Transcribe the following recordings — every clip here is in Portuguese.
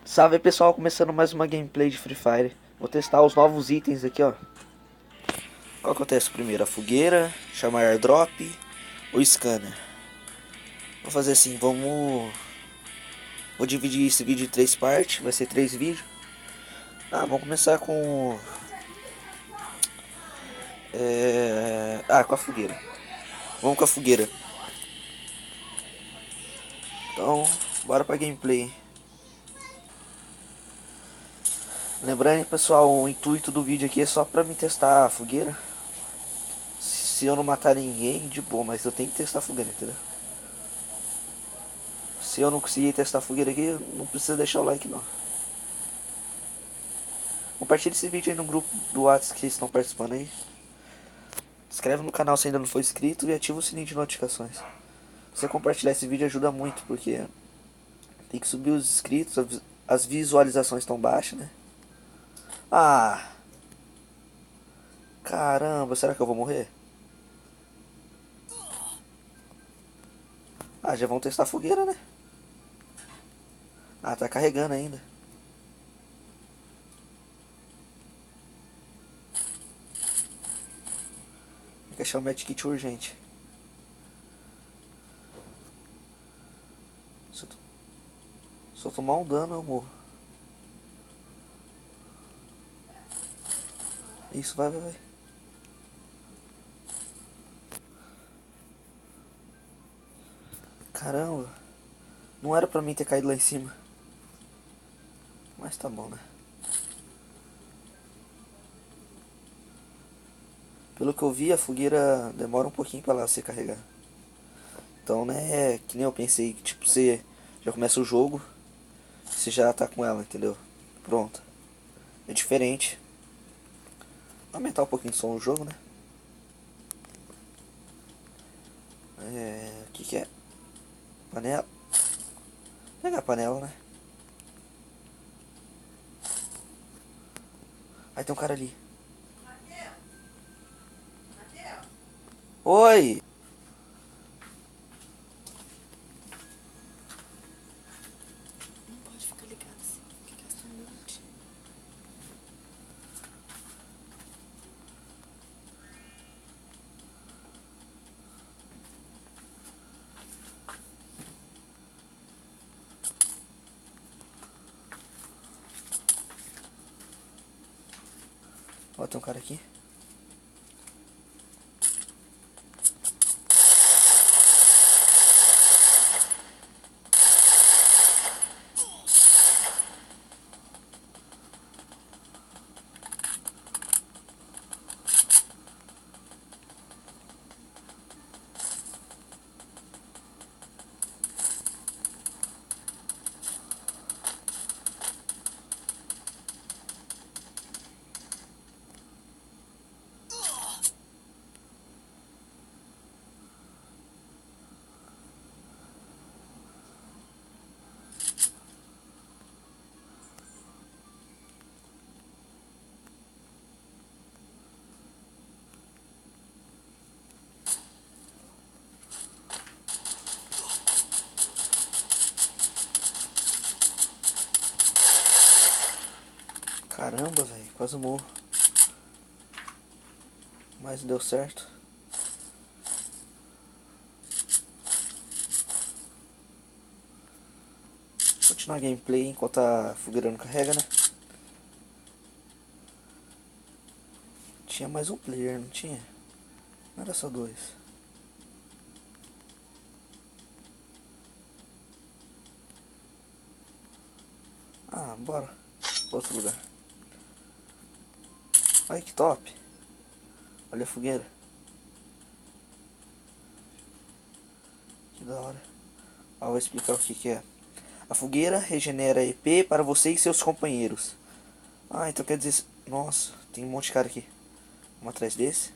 Salve pessoal, começando mais uma gameplay de Free Fire. Vou testar os novos itens aqui, ó. Qual que eu testo primeiro? A fogueira, chamar airdrop ou scanner? Vou fazer assim, Vou dividir esse vídeo em três partes, vai ser três vídeos. Vamos começar com... com a fogueira. Vamos com a fogueira. Então, bora pra gameplay. Lembrando, pessoal, o intuito do vídeo aqui é só pra me testar a fogueira. Se eu não matar ninguém, de boa, mas eu tenho que testar a fogueira, entendeu? Se eu não conseguir testar a fogueira aqui, não precisa deixar o like não. Compartilhe esse vídeo aí no grupo do WhatsApp que vocês estão participando aí. Se inscreve no canal se ainda não for inscrito e ativa o sininho de notificações. Se você compartilhar esse vídeo ajuda muito, porque tem que subir os inscritos, as visualizações estão baixas, né? Ah, caramba, será que eu vou morrer? Já vão testar a fogueira, né? Tá carregando ainda. Tem que achar o medkit urgente. Se eu tomar um dano eu morro. Isso, vai. Caramba, não era pra mim ter caído lá em cima. Mas tá bom, né? Pelo que eu vi, a fogueira demora um pouquinho pra ela se carregar. Então, né, que nem eu pensei que tipo, você já começa o jogo, você já tá com ela, entendeu? Pronto. É diferente. Vou aumentar um pouquinho o som do jogo, né? O que é? Panela. Vou pegar a panela, né? Aí tem um cara ali. Oi! Não pode ficar ligado assim, que gasta um monte. Ó, tem um cara aqui. Caramba, velho, quase morro. Mas deu certo. Vou continuar a gameplay enquanto a fogueira não carrega, né? Tinha mais um player, não tinha? Não era só dois. Bora. Outro lugar. Olha que top. Olha a fogueira. Que da hora. Vou explicar o que é. A fogueira regenera EP para você e seus companheiros. Então quer dizer... Nossa, tem um monte de cara aqui. Vamos atrás desse.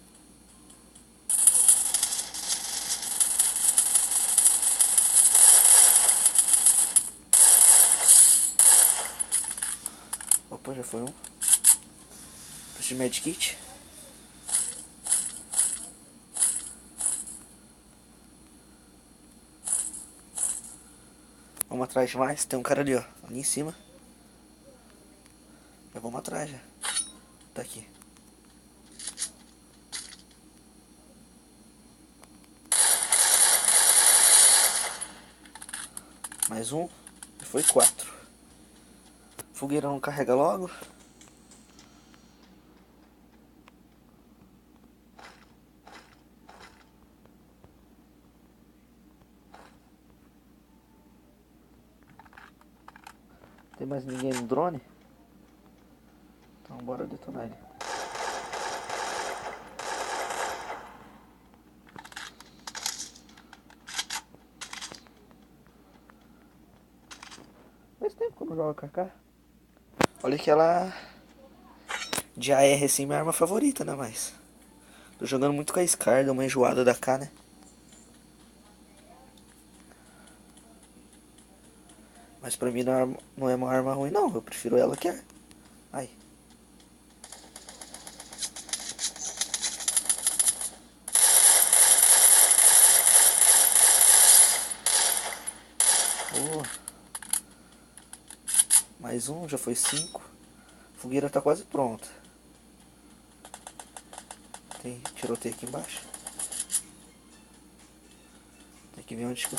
Opa, já foi um. Preciso de medkit. Vamos atrás de mais. Tem um cara ali, ó. Ali em cima. Já vamos atrás já. Tá aqui. Mais um. E foi 4. Fogueira não carrega logo. Tem mais ninguém no drone? Então bora detonar ele. Faz tempo que eu não jogo KK. Olha que ela de AR assim, minha arma favorita, né? Mas tô jogando muito com a Scar, deu uma enjoada da K, né? Mas pra mim não é uma arma ruim, não. Eu prefiro ela que é. Ai. Boa. Mais um, já foi 5. A fogueira tá quase pronta. Tem tiroteio aqui embaixo. Tem que ver onde que eu...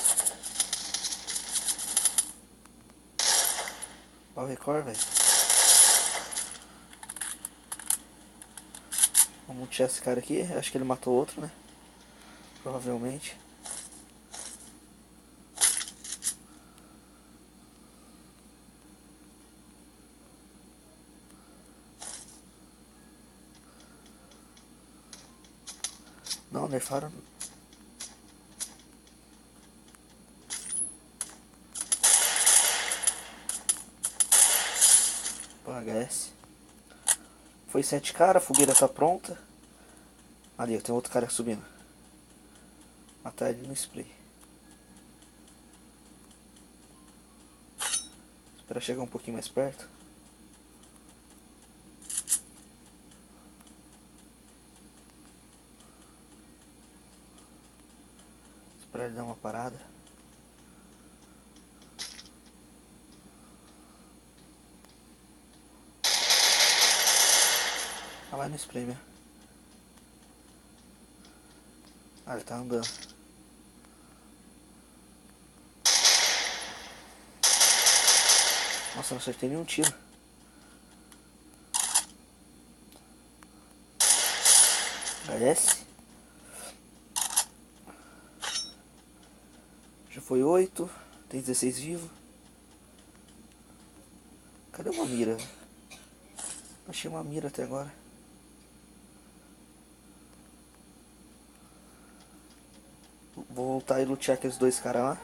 Olha o recorde, velho. Vamos multiar esse cara aqui. Acho que ele matou outro, né? Provavelmente. Não, nerfaram. Pô, HS. Foi 7 cara, a fogueira tá pronta. Ali, tem outro cara subindo. Matar ele no spray. Espera chegar um pouquinho mais perto. Esperar ele dar uma parada. Ah, vai no spray mesmo. Ah, ele tá andando. Nossa, não acertei nenhum tiro. HS. Já foi 8. Tem 16 vivos. Cadê uma mira? Não achei uma mira até agora. Vou voltar e lutear aqueles dois caras lá.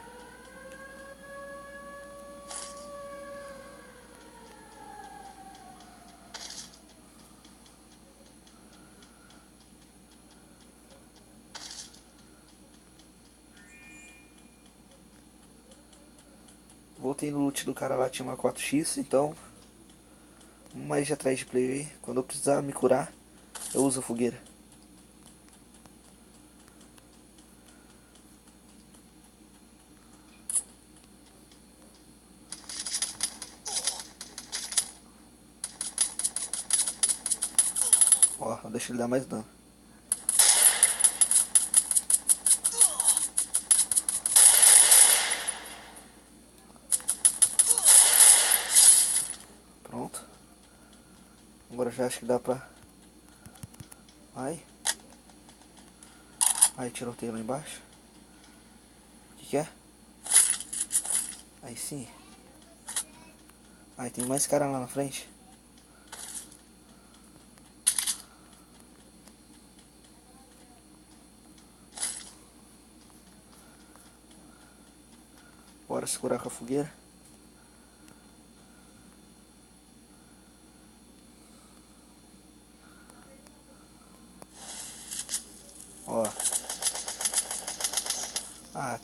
Voltei no loot do cara lá, tinha uma 4x, então vamos mais de atrás de player aí. Quando eu precisar me curar, eu uso a fogueira. Ó, deixa ele dar mais dano. Pronto. Agora já acho que dá pra... Ai. Aí tiroteio lá embaixo. O que é? Aí sim. Aí tem mais cara lá na frente. Bora se curar com a fogueira. Ó. Ah.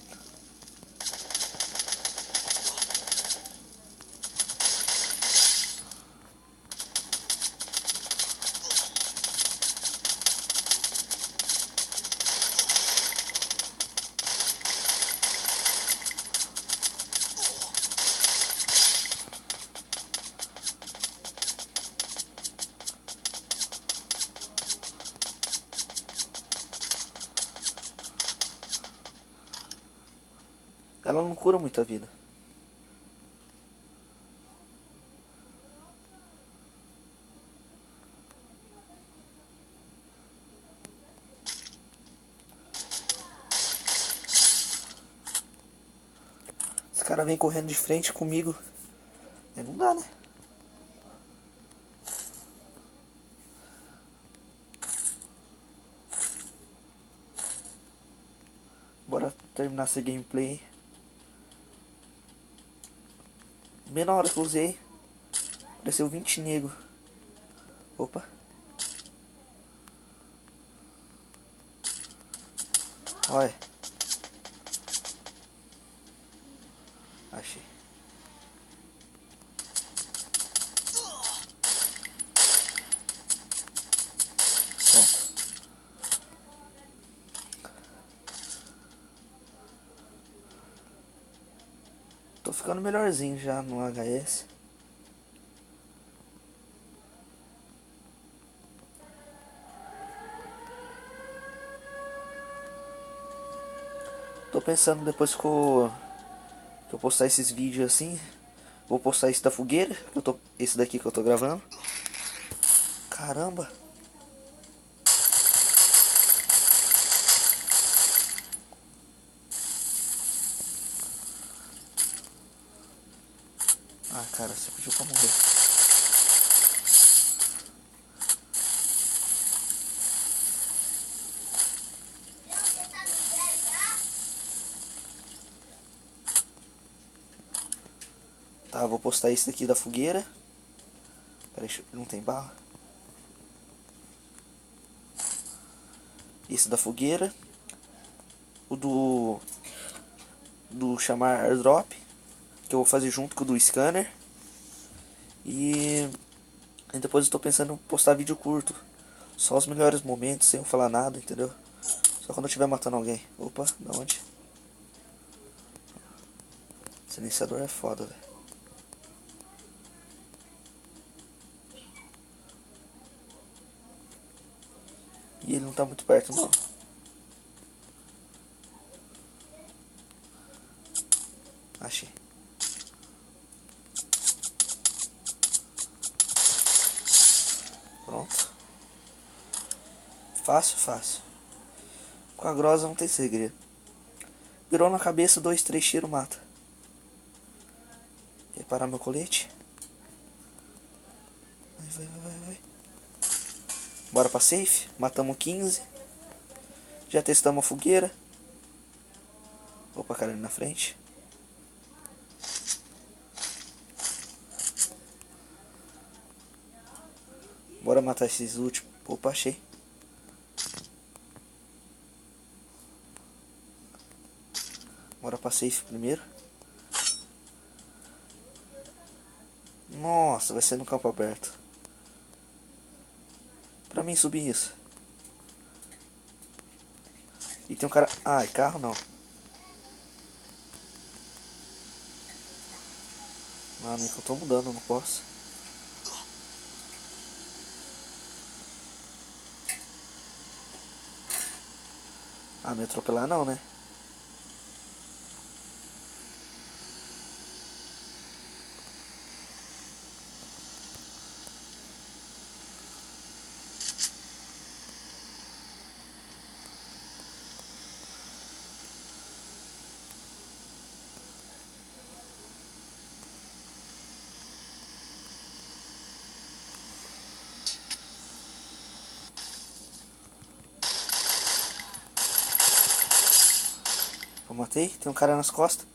Ela não cura muita vida. Esse cara vem correndo de frente comigo. Aí não dá, né? Bora terminar essa gameplay. Bem na hora que eu usei, apareceu 20 nego. Opa. Olha. Achei. Pronto. Tô ficando melhorzinho já no HS. Tô pensando depois que eu postar esses vídeos assim. Vou postar esse da fogueira. Esse daqui que eu tô gravando. Caramba. Ah, cara, você pediu pra morrer. Tá, vou postar esse daqui da fogueira. Peraí, não tem bala. Esse da fogueira. O do chamar airdrop, que eu vou fazer junto com o do scanner. E depois eu tô pensando em postar vídeo curto. Só os melhores momentos, sem eu falar nada, entendeu? Só quando eu estiver matando alguém. Opa, da onde? Silenciador é foda, velho. E ele não tá muito perto, não. Achei. Pronto. Fácil, fácil. Com a grosa não tem segredo. Virou na cabeça, 2, 3 tiros, mata. Reparar meu colete. Vai. Bora pra safe. Matamos 15. Já testamos a fogueira. Opa, cara ali na frente. Bora matar esses últimos. Opa, achei. Bora pra safe primeiro. Nossa, vai ser no campo aberto. Pra mim subir isso. E tem um cara... Ai, carro não. Mano, que eu tô mudando, não posso. Ah, me atropelar não, né? Eu matei, tem um cara nas costas.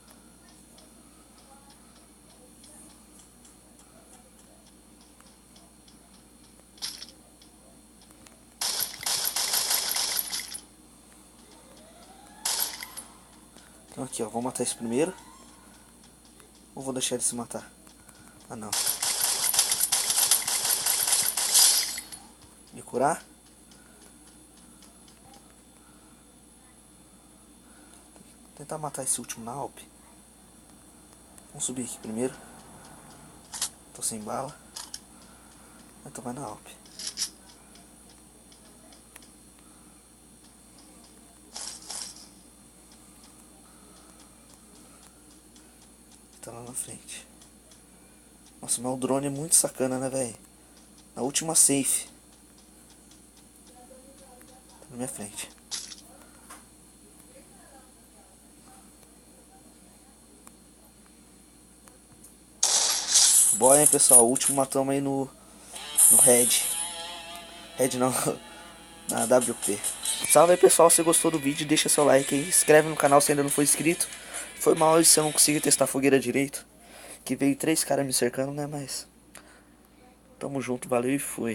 Então aqui, ó, vou matar esse primeiro. Ou vou deixar ele se matar? Ah, não. Me curar. Tentar matar esse último na Alp. Vamos subir aqui primeiro. Tô sem bala. Então vai na Alp. tá lá na frente. Nossa, mas o drone é muito sacana, né, velho? Na última safe. Tá na minha frente. Bora, hein, pessoal. O último matamos aí no Red. Red não, na WP. Salve aí, pessoal. Se você gostou do vídeo, deixa seu like aí. Se inscreve no canal se ainda não for inscrito. Foi mal se eu não consegui testar a fogueira direito. Que veio 3 caras me cercando, né? Mas tamo junto, valeu e fui.